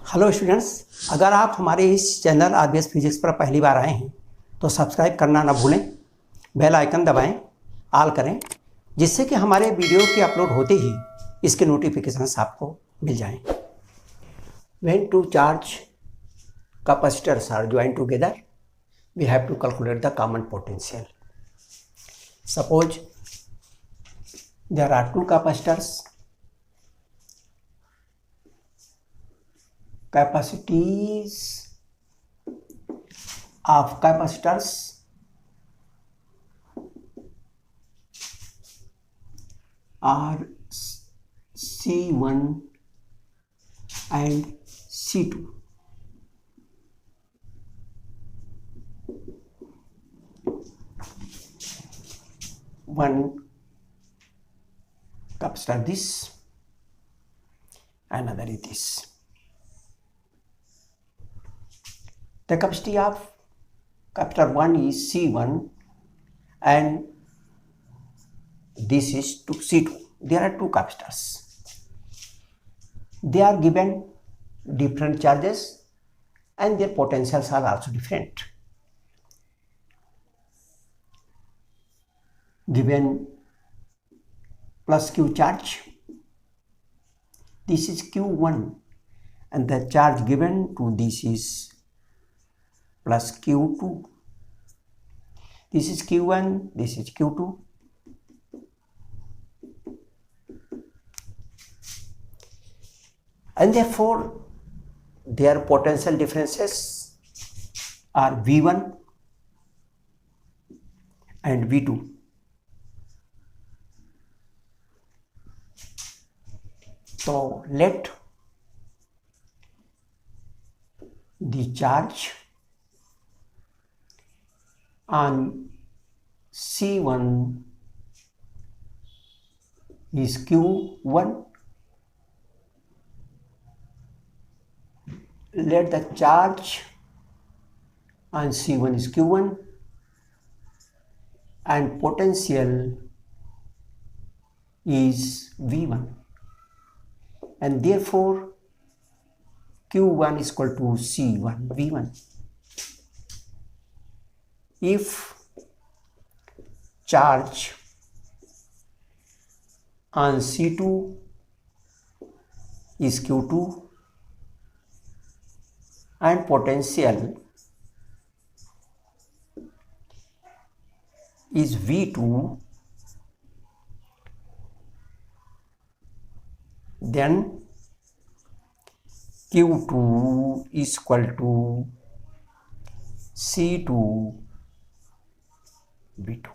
Hello students, अगर आप हमारे इस चैनल आरबीएस फिजिक्स पर पहली बार आए हैं तो सब्सक्राइब करना ना भूलें, बेल आइकन दबाएं, ऑल करें, जिससे कि हमारे वीडियो के अपलोड होते ही इसके नोटिफिकेशंस आपको मिल जाएं। When two charge capacitors are joined together, we have to calculate the common potential. Suppose there are two capacitors. Capacities of capacitors are C1 and C2. One capacitor this, another is this. The capacity of capacitor 1 is C1 and this is C2. There are two capacitors. They are given different charges and their potentials are also different. Given plus Q charge, this is Q1 and the charge given to this is plus Q2. This is Q1, this is Q2. And therefore, their potential differences are V1 and V2. So let the charge on C1 is Q1. Let the charge on C1 is Q1 and potential is V1, and therefore Q1 is equal to C1 V1. If charge on C2 is Q2 and potential is V2, then Q2 is equal to C2 V2.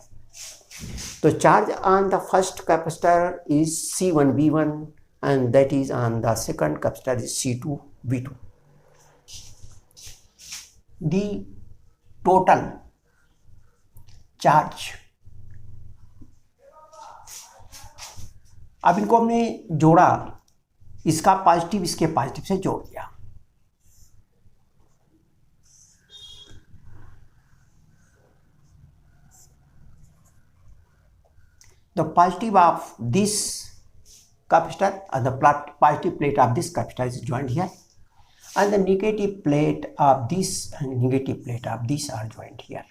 The charge on the first capacitor is C1 V1 and that is on the second capacitor is C2 V2. The total charge, अब इनको हमने जोड़ा, इसका positive इसके positive से जोड़ दिया। The positive of this capacitor and the positive plate of this capacitor is joined here, and the negative plate of this and negative plate of this are joined here.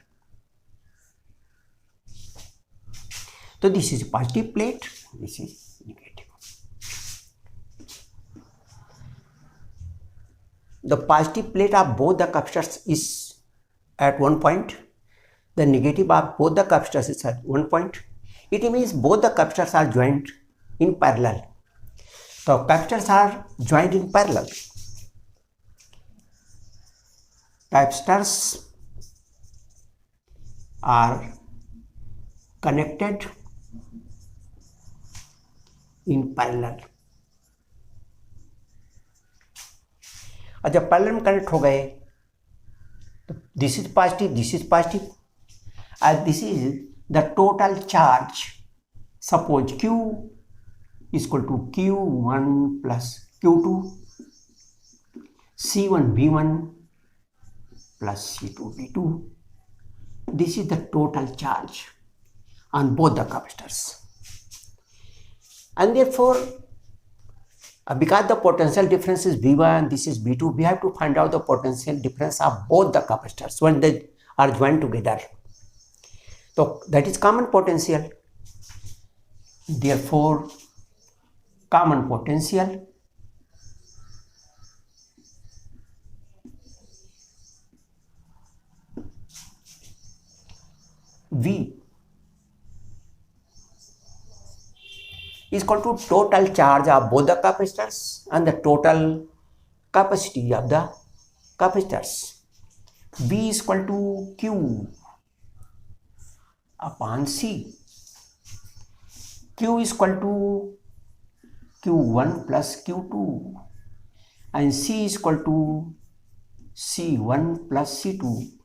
So this is positive plate, this is negative. The positive plate of both the capacitors is at one point, the negative of both the capacitors is at one point. It means both the capacitors are joined in parallel. So capacitors are joined in parallel. Capacitors are connected in parallel. और जब parallel में connect हो गए तो this is positive, this is positive and this is the total charge. Suppose Q is equal to Q1 plus Q2, C1 V1 plus C2 V2. This is the total charge on both the capacitors. And therefore because the potential difference is V1, this is V2, we have to find out the potential difference of both the capacitors when they are joined together. So that is common potential. Therefore, common potential V is equal to total charge of both the capacitors and the total capacity of the capacitors. V is equal to Q upon C. Q is equal to Q1 plus Q2 and C is equal to C1 plus C2.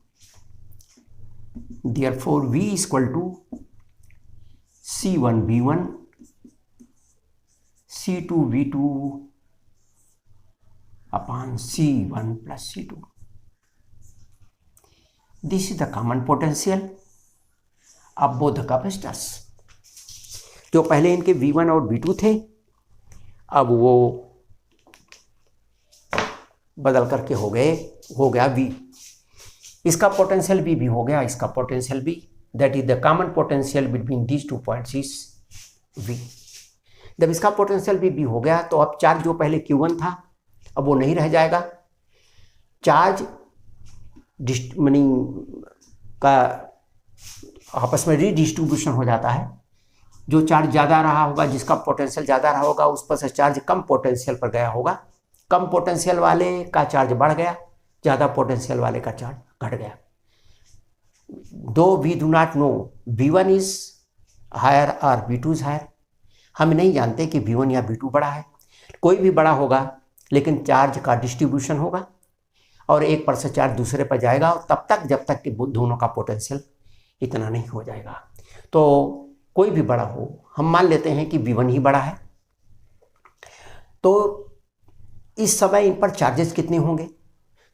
Therefore, V is equal to C1 V1 C2 V2 upon C1 plus C2. This is the common potential of both the capacitors. जो पहले इनके V1 और V2 थे, अब वो बदल करके हो गया V. इसका पोटेंशियल भी हो गया, इसका पोटेंशियल भी. That is the common potential between these 2 points is V. जब इसका पोटेंशियल भी हो गया तो अब चार्ज जो पहले Q1 था अब वो नहीं रह जाएगा. चार्ज का आपस में रीडिस्ट्रीब्यूशन हो जाता है. जो चार्ज ज़्यादा रहा होगा, जिसका पोटेंशियल ज़्यादा रहा होगा, उस पर से चार्ज कम पोटेंशियल पर गया होगा. कम पोटेंशियल वाले का चार्ज बढ़ गया, ज़्यादा पोटेंशियल वाले का चार्ज घट गया. Though we do not know V1 is higher और V2 इज हायर. हम नहीं जानते कि V1 या V2 बड़ा है. कोई भी बड़ा होगा लेकिन चार्ज का डिस्ट्रीब्यूशन होगा और एक पर से चार्ज दूसरे पर जाएगा, और तब तक जब तक कि दोनों का पोटेंशियल इतना नहीं हो जाएगा. तो कोई भी बड़ा हो, हम मान लेते हैं कि V1 ही बड़ा है, तो इस समय इन पर चार्जेस कितने होंगे.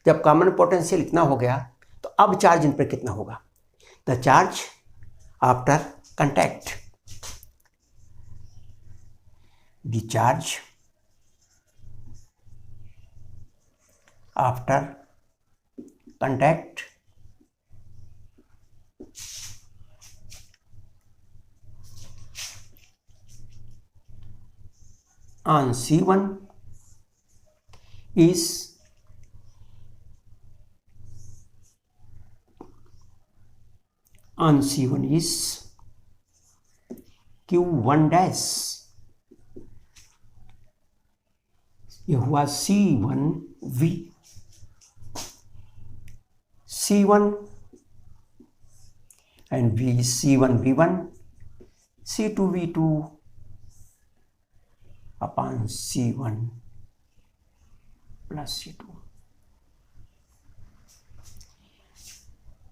जब कॉमन पोटेंशियल इतना हो गया तो अब चार्ज इन पर कितना होगा. The charge after contact, the charge after contact on C1 is Q1 dash. ये हुआ C1V. C1 and V is C1 V1 C2 V2 upon C1 plus C2.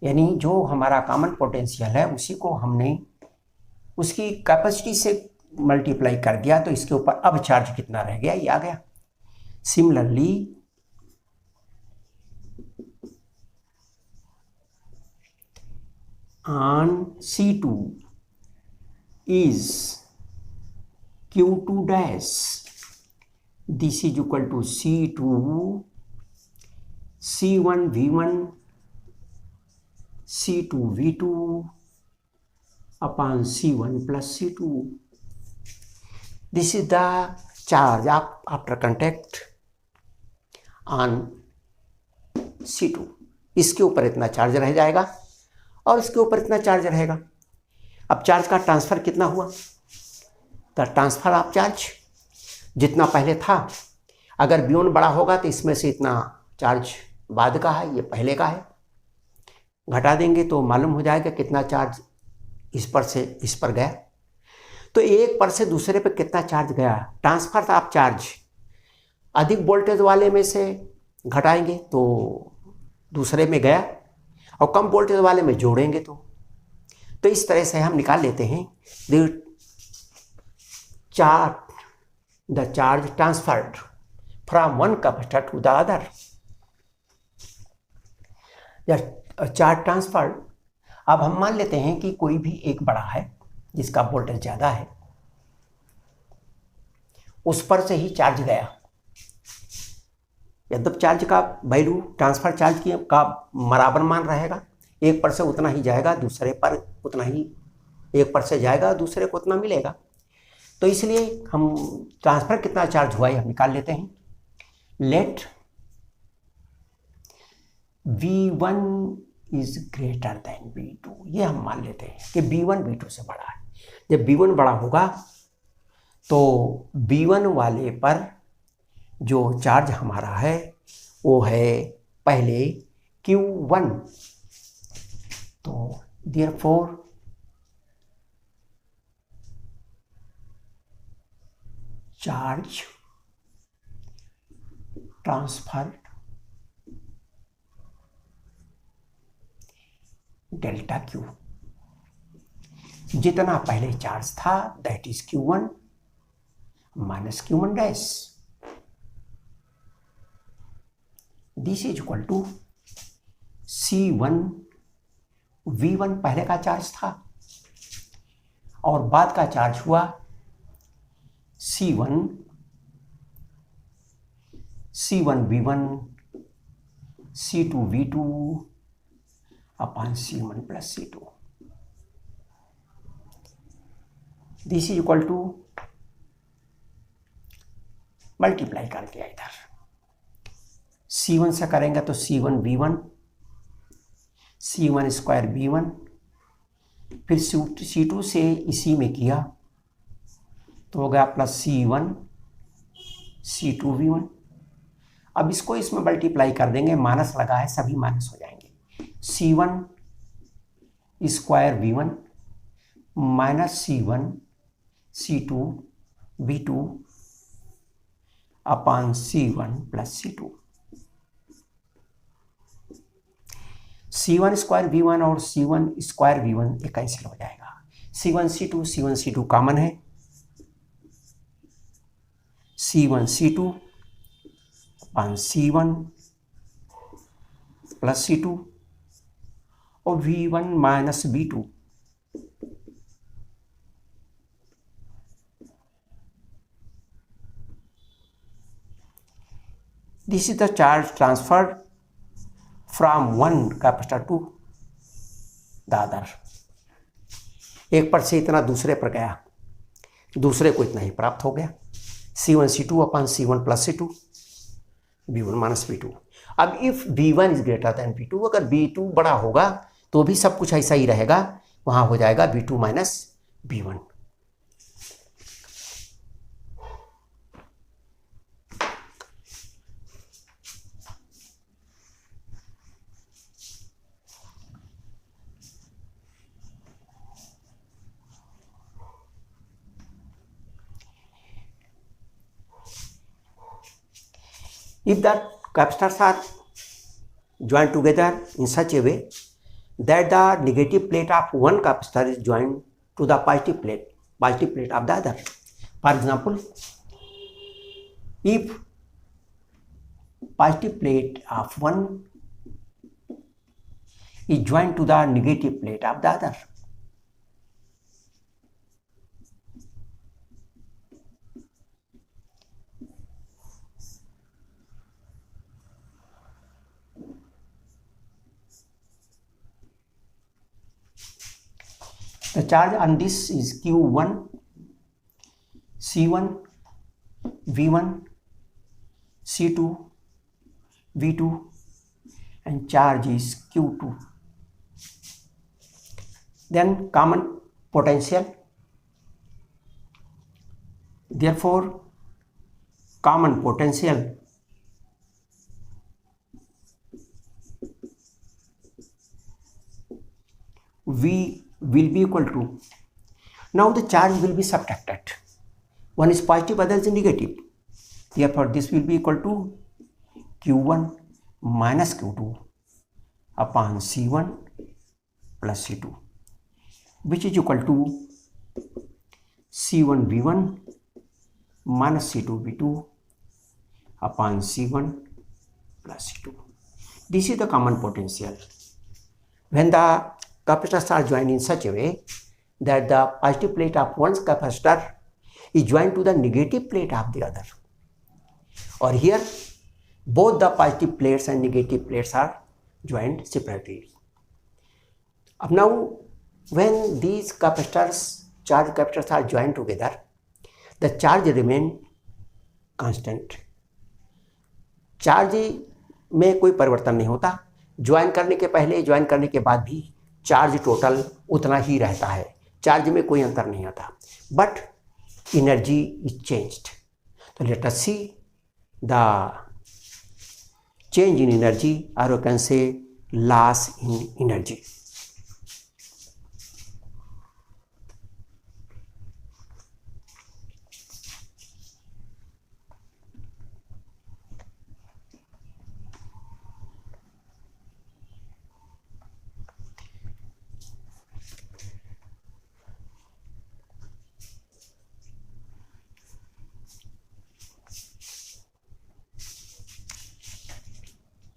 यानी जो हमारा कॉमन पोटेंशियल है उसी को हमने उसकी कैपेसिटी से मल्टीप्लाई कर दिया, तो इसके ऊपर अब चार्ज कितना रह गया ये आ गया. Similarly on C2 is Q2 dash. This is equal to C2 C1 V1 C2 V2 upon C1 plus C2. This is the charge after contact on C2. इसके ऊपर इतना चार्ज रह जाएगा और इसके ऊपर इतना चार्ज रहेगा. अब चार्ज का ट्रांसफ़र कितना हुआ. द ट्रांसफ़र ऑफ चार्ज जितना पहले था, अगर V1 बड़ा होगा तो इसमें से इतना चार्ज बाद का है, ये पहले का है. घटा देंगे तो मालूम हो जाएगा कितना चार्ज इस पर से इस पर गया. तो एक पर से दूसरे पर कितना चार्ज गया. ट्रांसफ़र ऑफ चार्ज अधिक वोल्टेज वाले में से घटाएंगे तो दूसरे में गया, और कम वोल्टेज वाले में जोड़ेंगे तो इस तरह से हम निकाल लेते हैं the charge transferred from one capacitor to the other. Charge transferred. अब हम मान लेते हैं कि कोई भी एक बड़ा है जिसका वोल्टेज ज़्यादा है, उस पर से ही चार्ज गया। यद्यप चार्ज का वैल्यू ट्रांसफर चार्ज की का बराबर मान रहेगा, एक पर से उतना ही जाएगा, दूसरे पर उतना ही, एक पर से जाएगा दूसरे को उतना मिलेगा। तो इसलिए हम ट्रांसफर कितना चार्ज हुआ है हम निकाल लेते हैं। Late V1 is greater than V2, ये हम मान लेते हैं कि V1 V2 से बड़ा है। जब V1 बड़ा होगा तो V1 वाले पर जो चार्ज हमारा है वो है पहले Q1, तो therefore charge transfer delta Q, जितना पहले चार्ज था that is Q1 minus Q1 dash, this is equal to C1 V1 पहले का चार्ज था और बाद का चार्ज हुआ C1 V1 C2 V2 upon C1 plus C2, this is equal to multiply करके इधर C1 से करेंगे तो C1 V1, C1 square V1, फिर C2 से इसी में किया तो हो गया प्लस C1 C2 V1। अब इसको इसमें मल्टीप्लाई कर देंगे, माइनस लगा है सभी माइनस हो जाएंगे। C1 square V1 minus C1 C2 V2 upon C1 plus C2। C1 square V1 और C1 स्क्वायर V1 ये कैंसिल हो जाएगा। C1 C2 कॉमन है, C1 C2 upon C1 plus C2 और V1 minus V2 this is the charge transfer from one capacitor to the other. एक पर से इतना दूसरे पर गया, दूसरे को इतना ही प्राप्त हो गया। C1 C2 upon C1 plus C2 V1 minus V2। अब if V1 is greater than V2, अगर V2 बड़ा होगा तो भी सब कुछ ऐसा ही रहेगा, वहां हो जाएगा V2 minus V1। If the capacitors are joined together in such a way that the negative plate of one capacitor is joined to the positive plate of the other. For example, if positive plate of one is joined to the negative plate of the other, the charge on this is Q1, C1, V1, C2, V2 and charge is Q2. Then common potential, therefore common potential V will be equal to, now the charge will be subtracted, one is positive, other is negative, therefore this will be equal to Q1 minus Q2 upon C1 plus C2, which is equal to C1 V1 minus C2 V2 upon C1 plus C2. This is the common potential when the capacitors are joined in such a way that the positive plate of one capacitor is joined to the negative plate of the other. Or here both the positive plates and negative plates are joined separately. Now when these capacitors, charge capacitors are joined together, the charge remain constant. Charge में कोई परिवर्तन नहीं होता, join करने के पहले join करने के बाद भी चार्ज टोटल उतना ही रहता है, चार्ज में कोई अंतर नहीं आता, बट एनर्जी इज चेंज्ड. तो let us see the change in energy और you can say loss in energy.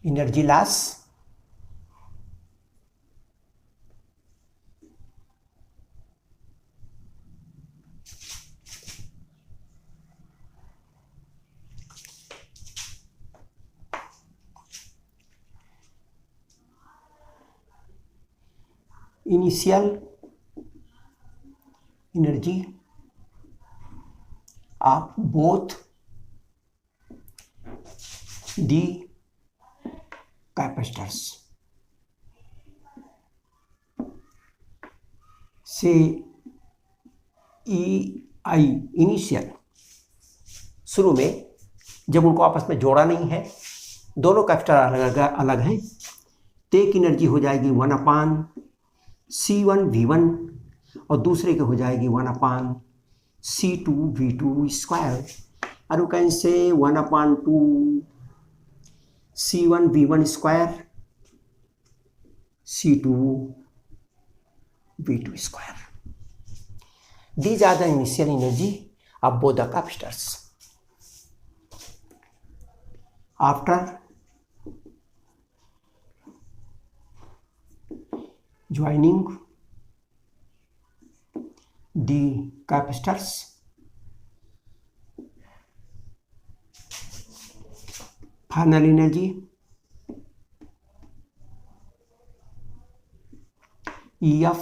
Energy loss, initial energy of both the capacitors. Say EI initial, शुरू में जब उनको आपस में जोड़ा नहीं है, दोनों कैपेसिटर अलग हैं, तो एक एनर्जी हो जाएगी 1/C1V1 और दूसरे के हो जाएगी 1/C2V2 स्क्वायर, और यू कैन से 1/2 C1V1 square C2V2 square. These are the initial energy of both the capacitors. After joining the capacitors, final energy EF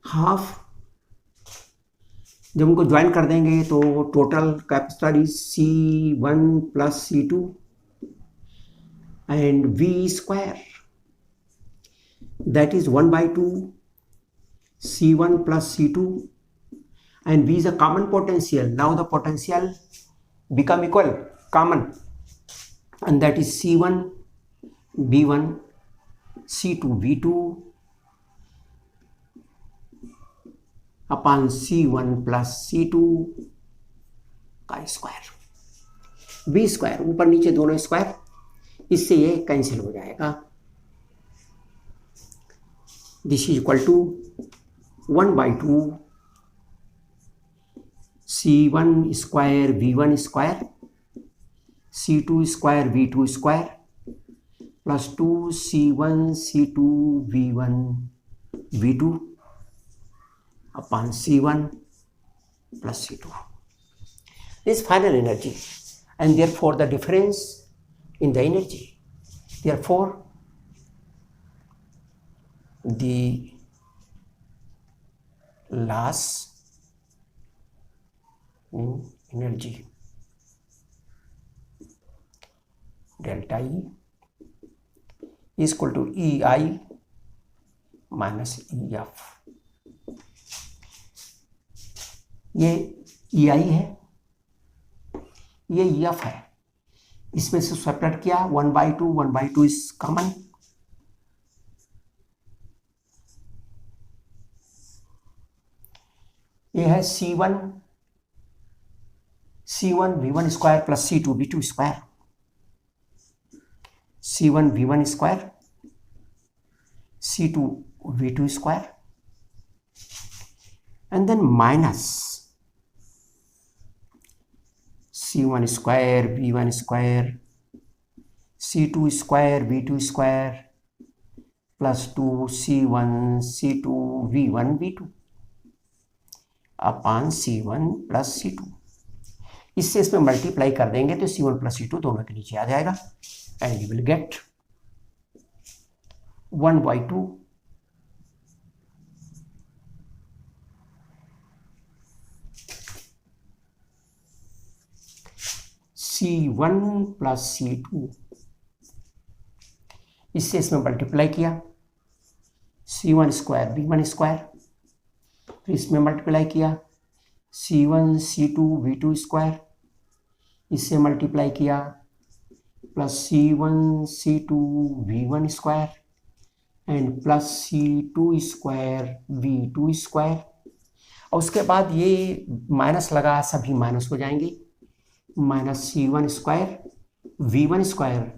half, जब उनको ज्वाइन कर देंगे तो total capacitor is C1 plus C2 and V square, that is 1/2 C1 plus C2, and V is a common potential. Now the potential become equal, common, and that is C1 V1 C2 V2 upon C1 plus C2 का square. V square ऊपर नीचे दोनों square, इससे ये cancel हो जाएगा. This is equal to 1/2 C1 square V1 square C2 square V2 square plus 2 C1 C2 V1 V2 upon C1 plus C2. This is final energy, and therefore the difference in the energy, therefore the loss in energy delta E is equal to EI minus EF. ये EI है, ये EF है, इसमें से separate किया 1/2 is common, ये है C1 V1 square plus C2 V2 square, C1 V1 square C2 V2 square, and then minus C1 square V1 square C2 square V2 square plus 2 C1 C2 V1 V2. Upon C1 plus C2। इससे इसमें multiply कर देंगे तो C1 plus C2 दोनों के नीचे आ जाएगा and you will get 1/2 C1 plus C2। इससे इसमें मल्टीप्लाई किया C1 स्क्वायर V1 स्क्वायर, फिर इसमें मल्टीप्लाई किया C1 C2 V2 स्क्वायर, इससे मल्टीप्लाई किया plus C1 C2 V1 square and plus C2 square V2 square. और उसके बाद ये माइनस लगा, सभी माइनस हो जाएंगे, minus C1 square V1 square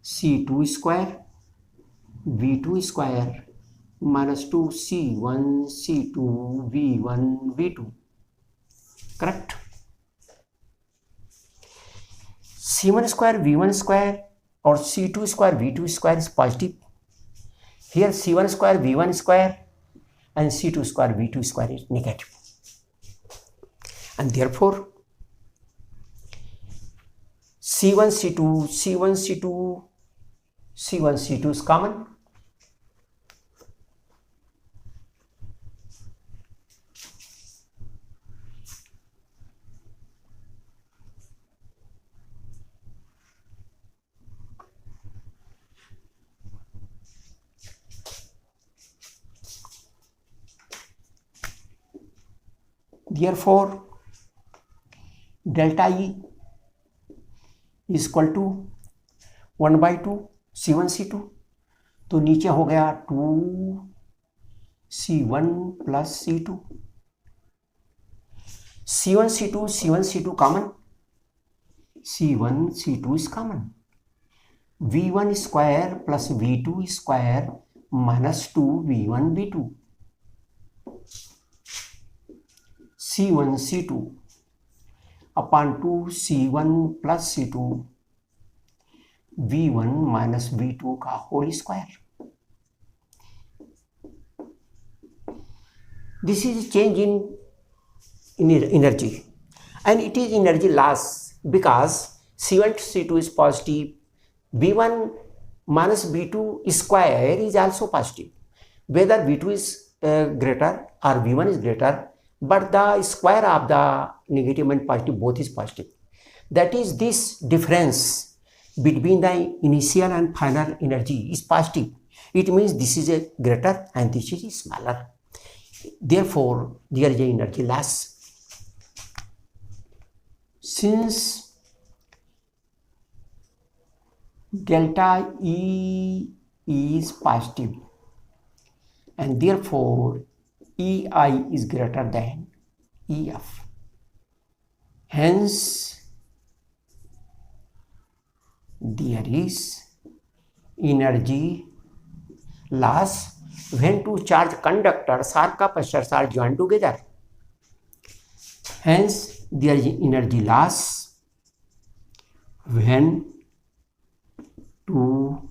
C2 square V2 square minus 2 C1 C2 V1 V2। Correct. C1 square V1 square और C2 square V2 square is positive. Here C1 square V1 square and C2 square V2 square is negative, and therefore C1 C2 C1 C2 C1 C2 is common, therefore delta E is equal to 1/2 C1 C2। तो नीचे हो गया 2 C1 plus C2, C1 C2 C1 C2 common, C1 C2 is common, V1 square plus V2 square minus 2 V1 V2, C1 C2 upon 2 C1 plus C2 V1 minus V2 का whole square. This is change in energy and it is energy loss because C1 C2 is positive, V1 minus V2 square is also positive, whether V2 is greater or V1 is greater, but the square of the negative and positive both is positive. That is, this difference between the initial and final energy is positive. It means this is a greater and this is smaller. Therefore, there is a energy loss. Since delta E is positive and therefore EI is greater than EF. Hence, there is energy loss when two charged conductors or capacitors are joined together. Hence, there is energy loss when two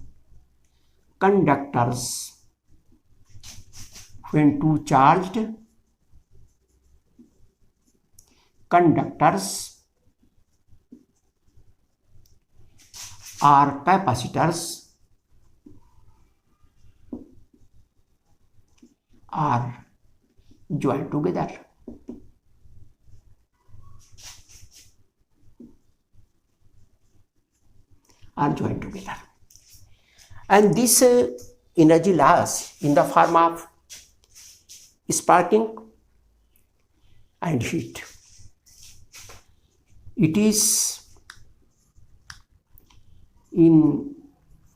conductors, when two charged conductors or capacitors are joined together. And this energy loss in the form of sparking and heat. It is in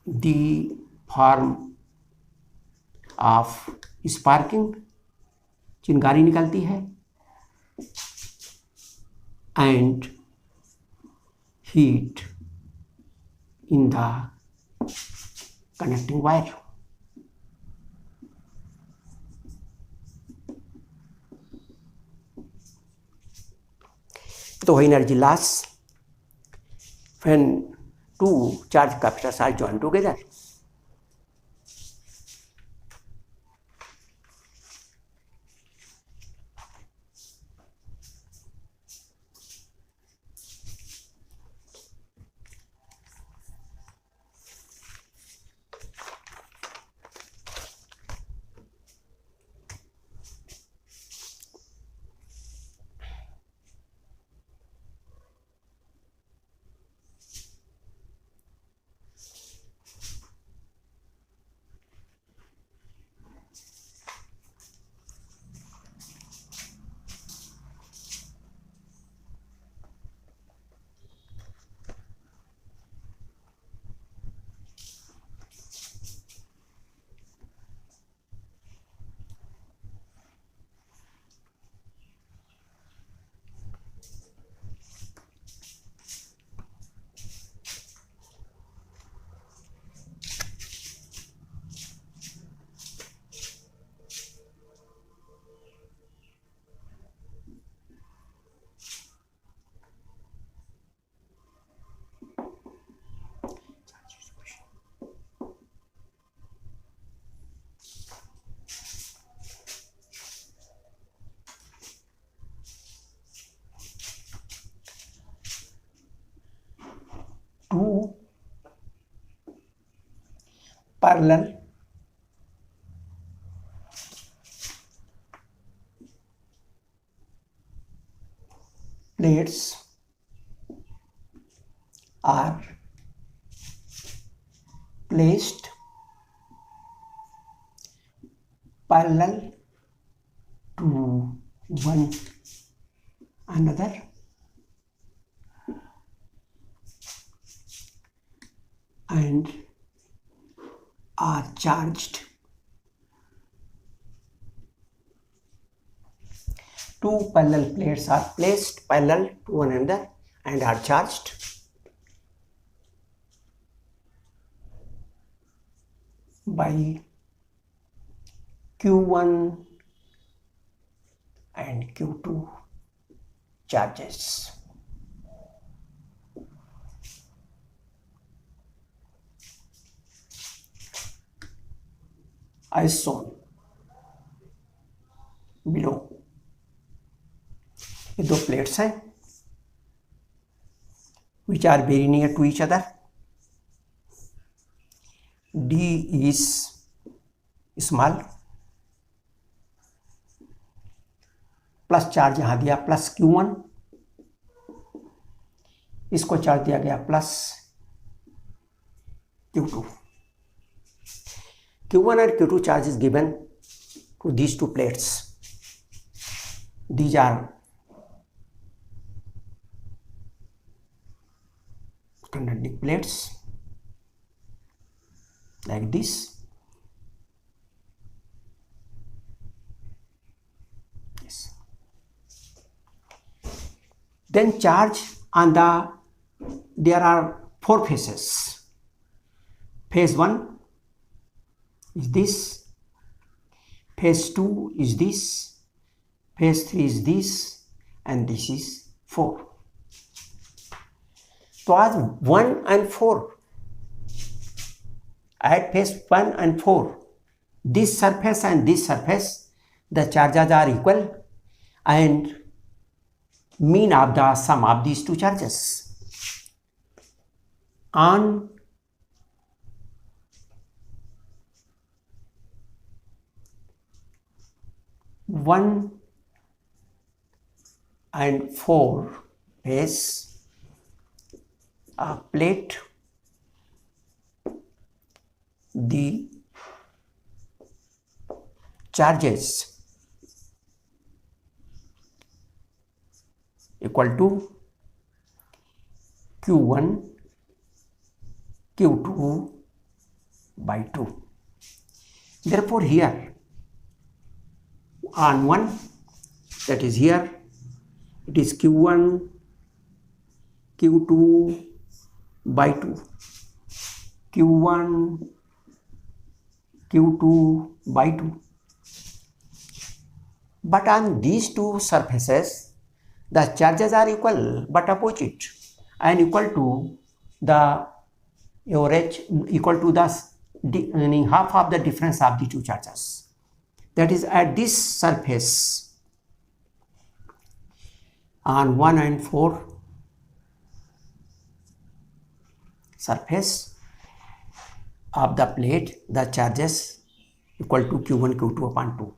the form of sparking, चिंगारी निकलती है, and heat in the connecting wire. तो energy loss when two charged capacitors are joined together. parallel plates are placed parallel to one another and are charged. Two parallel plates are placed parallel to one another and are charged by Q1 and Q2 charges. As shown below. ये दो plates हैं which are very near to each other. D is small, plus charge यहाँ दिया plus Q1, इसको charge दिया गया plus Q2. Q1 and Q2 charge is given to these two plates. These are conducting plates like this. Yes. Then charge on there are four phases. Phase 1 is this, phase 2 is this, phase 3 is this, and this is 4. So as 1 and 4, at phase 1 and 4, this surface and this surface, the charges are equal and mean of the sum of these two charges on one and 4 phase plate, the charges equal to Q1 Q2 by 2. Therefore here on 1, that is here, it is Q1 Q2 by 2, Q1 Q2 by 2. But on these two surfaces, the charges are equal but opposite and equal to the average, equal to the half of the difference of the two charges. That is, at this surface on 1 and 4 surface of the plate, the charges equal to Q1 Q2 upon 2.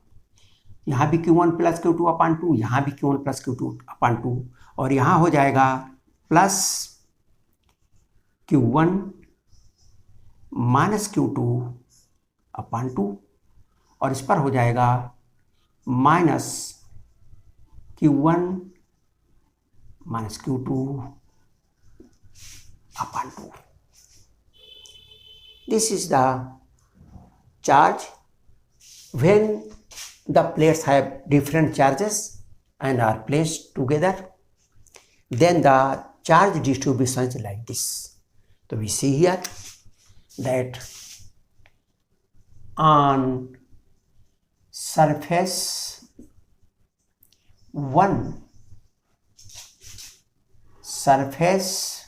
यहाँ भी Q1 plus Q2 upon 2, यहाँ भी Q1 plus Q2 upon 2, और यहाँ हो जाएगा plus Q1 minus Q2 upon 2, और इस पर हो जाएगा minus Q1 minus Q2 upon 2. This is the charge when the plates have different charges and are placed together. Then the charge distribution is like this. So we see here that on surface 1, surface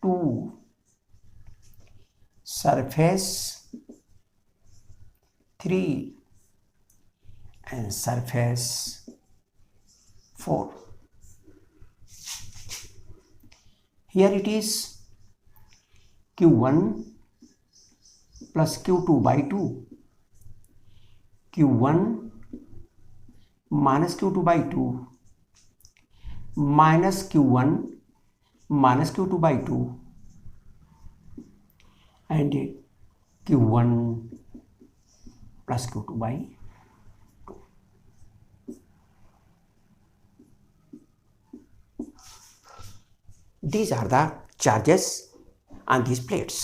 2, surface 3 and surface 4. Here it is Q1 plus Q2/2, Q1 minus Q2/2 minus Q1 minus Q2/2 and Q1 plus Q2/2. These are the charges on these plates.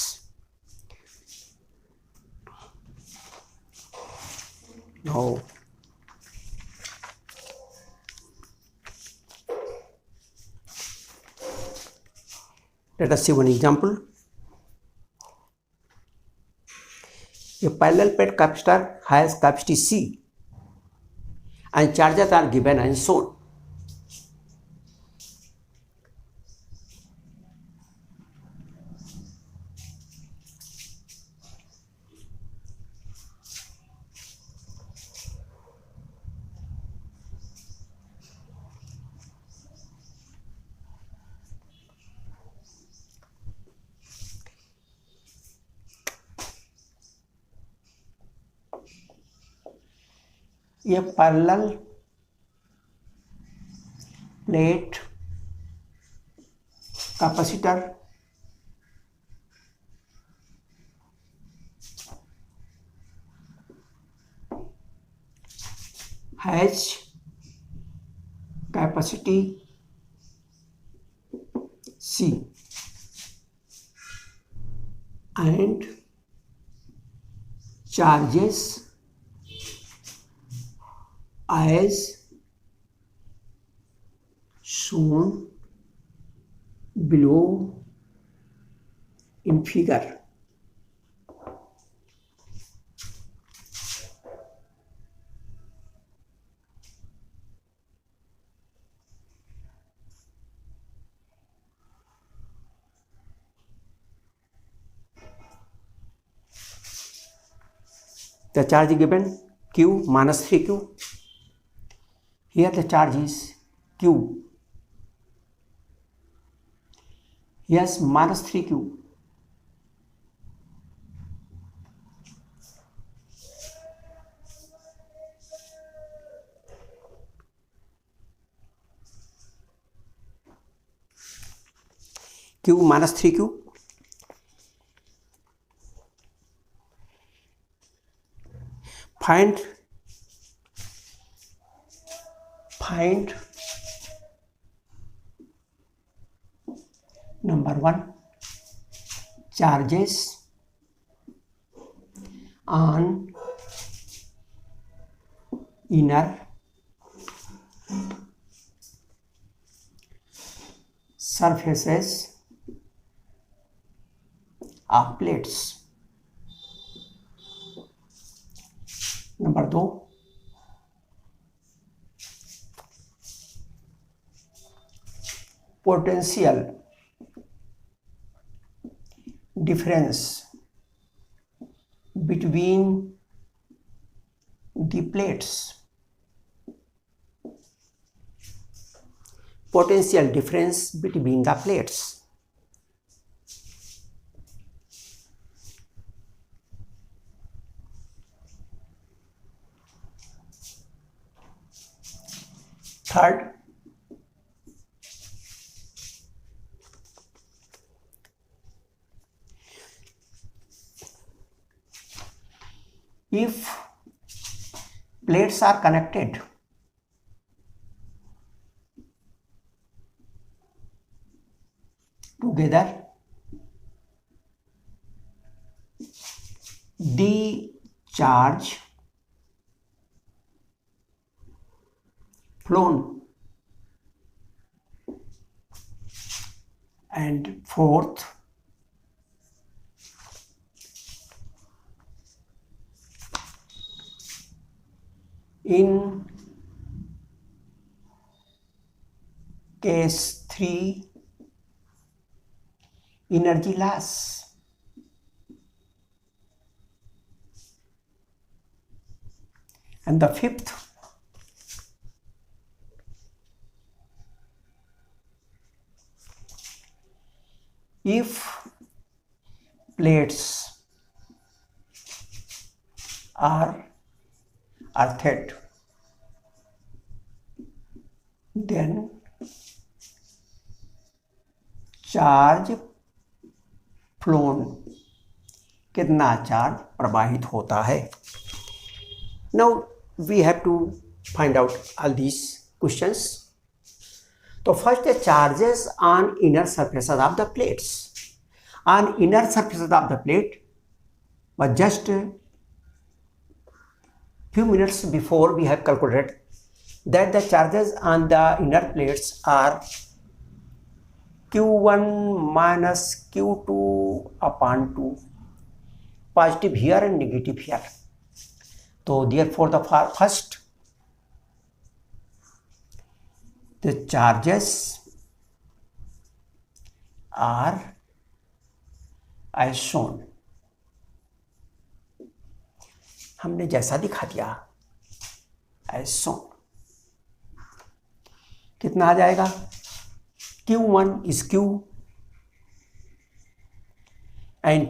Now let us see one example. A parallel plate capacitor has capacity C and charges are given and shown. A parallel plate capacitor has capacity C and charges as shown below in figure. The charge given Q minus 3Q. Here the charge is Q. Yes, minus 3Q. Q minus 3Q. Find number 1 charges on inner surfaces of plates. Number 2 potential difference between the plates. Potential difference between the plates. Third, if plates are connected together, the charge flown. And fourth, in case 3, energy loss. And the fifth, if plates are earthed, then charge flown, कितना charge प्रवाहित होता है। Now we have to find out all these questions. तो first है charges on inner surfaces of the plates. On inner surfaces of the plate was just few minutes before we have calculated that the charges on the inner plates are q1 minus q2 upon 2, positive here and negative here. So therefore the first the charges are as shown, हमने जैसा दिखा दिया as shown। कितना आ जाएगा, q1 is q and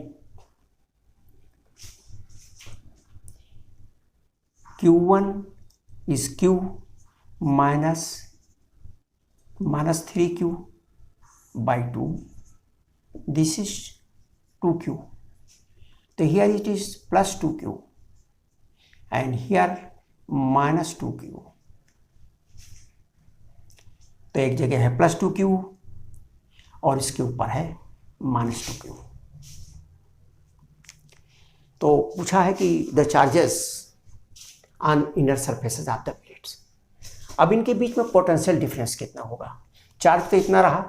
q1 is q minus 3q by 2, this is 2q, so here it is plus 2q and here minus 2q, तो एक जगह है प्लस 2q और इसके ऊपर है माइनस 2q। तो पूछा है कि the charges on inner surfaces of the plates. अब इनके बीच में पोटेंशियल डिफरेंस कितना होगा। चार्ज तो इतना रहा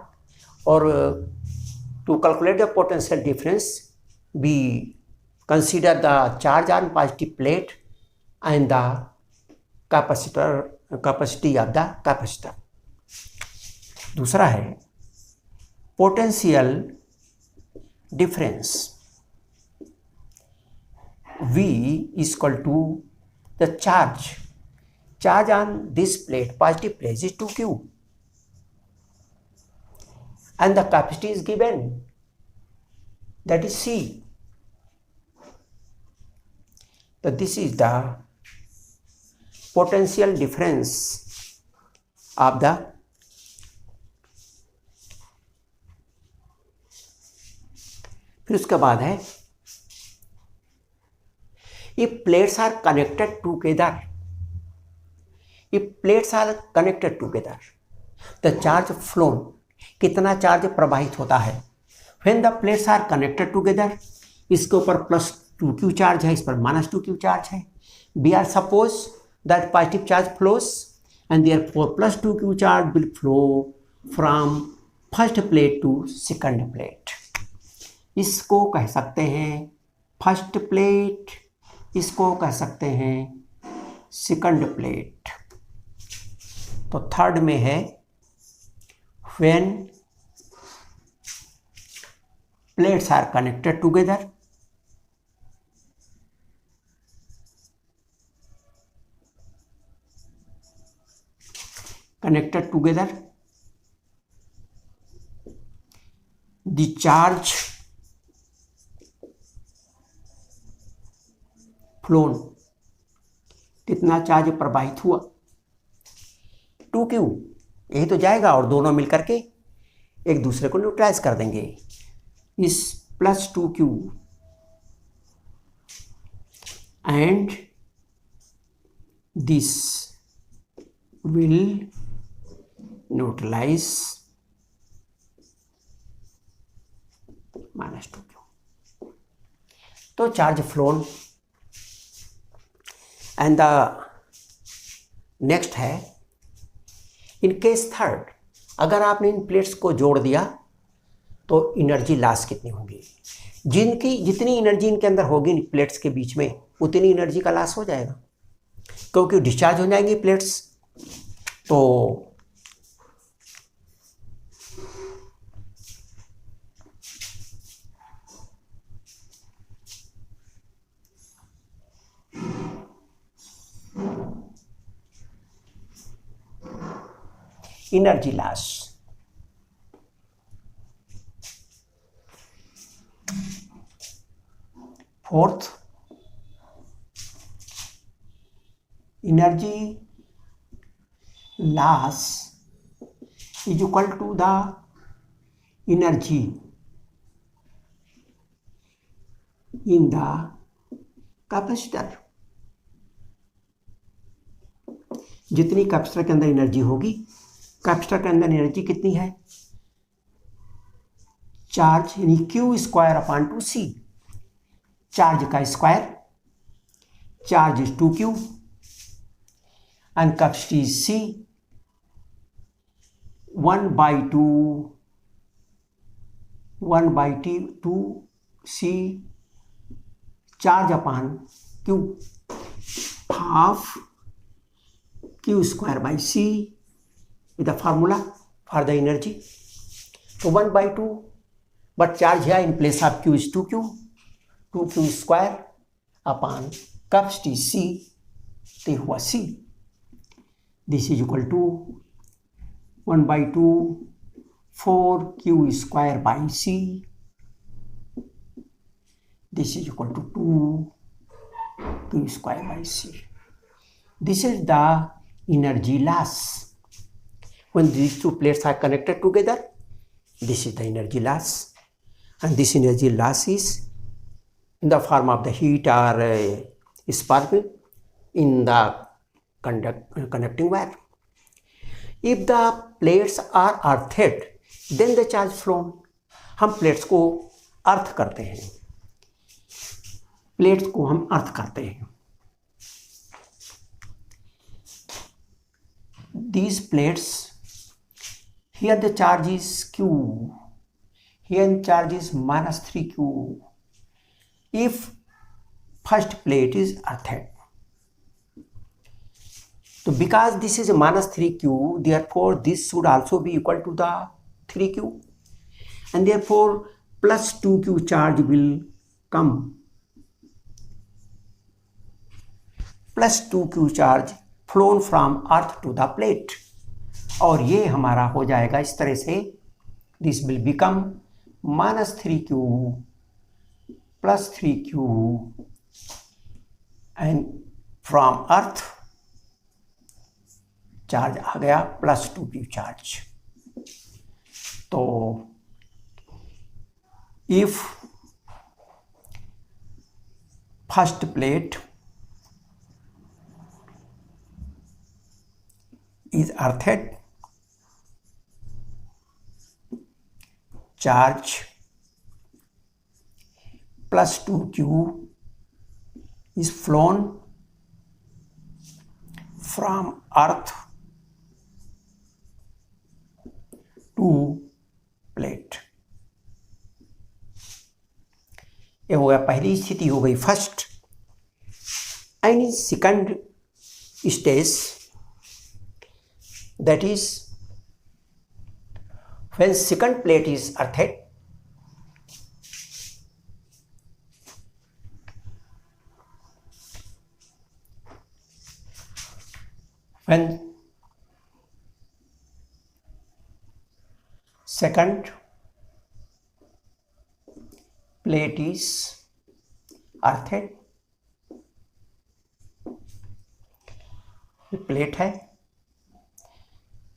और to calculate the potential difference we consider the charge on positive plate and the capacity of the capacitor। दूसरा है potential difference V is equal to the charge on this plate, positive plate is 2q and the capacity is given, that is C। So this is the potential difference of the फिर उसके बाद है if plates are connected together, the charge flown, कितना charge प्रवाहित होता है। when the plates are connected together, इसके ऊपर प्लस 2q चार्ज है, इस पर माइनस 2q चार्ज है। we are suppose that positive charge flows and therefore plus 2q charge will flow from first plate to second plate। इसको कह सकते हैं फर्स्ट प्लेट, इसको कह सकते हैं सेकंड प्लेट। तो थर्ड में है when plates are connected together, the charge flown, कितना चार्ज प्रवाहित हुआ, 2q, यही तो जाएगा और दोनों मिलकर के एक दूसरे को न्यूट्रलाइज कर देंगे। इस plus 2q and this will neutralize minus 2q। तो charge phloem and the next है इन केस थर्ड, अगर आपने इन प्लेट्स को जोड़ दिया तो एनर्जी लॉस कितनी होगी। जितनी एनर्जी इनके अंदर होगी इन प्लेट्स के बीच में उतनी एनर्जी का लॉस हो जाएगा, क्योंकि डिस्चार्ज हो जाएंगी प्लेट्स। तो energy loss, fourth energy loss is equal to the energy in the capacitor. जितनी कैपेसिटर के अंदर एनर्जी होगी, कैपेसिटर के अंदर एनर्जी कितनी है, चार्ज यानी क्यू स्क्वायर अपॉन टू सी, चार्ज का square, charge is 2q and capacity is c, 1/2 c charge upon Q, half q square by c is the formula for the energy. So 1/2, but charge here in place of q is 2q square upon capacity c, तो हुआ c. This is equal to 1/2 4q square by c. This is equal to 2q square by c. This is the energy loss. When these two plates are connected together, this is the energy loss, and this energy loss is in the form of the heat or spark in the connecting wire. If the plates are earthed, then the charge flown. हम plates को अर्थ करते हैं, plates को हम अर्थ करते हैं। These plates, here the charge is q, here the charge is -3q. If first plate is earthed, so because this is a -3q, therefore this should also be equal to the 3q, and therefore plus 2q charge will come, plus 2q charge flown from earth to the plate, और ये हमारा हो जाएगा इस तरह से, this will become -3q plus 3q, and from earth charge आ गया plus 2q चार्ज। तो if first plate is earthed, charge plus 2q is flown from earth to plate। ये हो गया, पहली स्थिति हो गई first. And in second stage, that is when second plate is earthed, when second plate is earthed, plate है,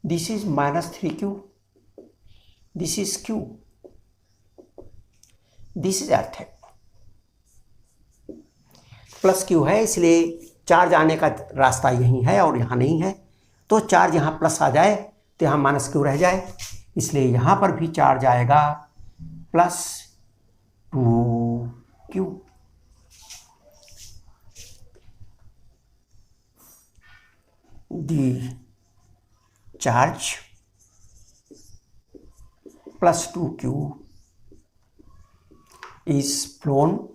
this is -3q, this is q, this is earthed, plus q है, इसलिए चार्ज आने का रास्ता यही है और यहाँ नहीं है, तो चार्ज यहाँ प्लस आ जाए तो यहाँ -q रह जाए, इसलिए यहाँ पर भी चार्ज आएगा plus 2q। The charge plus 2q is flown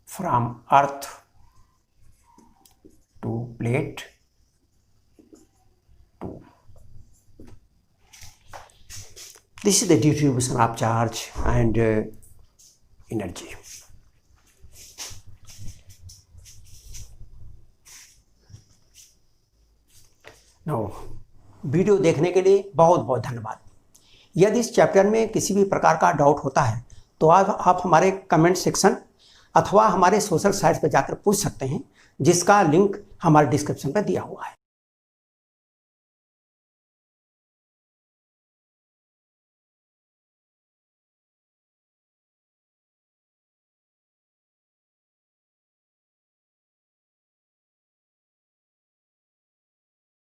from earth to plate 2. This is the distribution of charge and energy. Video देखने के लिए बहुत बहुत धन्यवाद। यदि इस चैप्टर में किसी भी प्रकार का डाउट होता है तो आप हमारे कमेंट सेक्शन अथवा हमारे सोशल साइट्स पर जाकर पूछ सकते हैं, जिसका लिंक हमारे डिस्क्रिप्शन पर दिया हुआ है।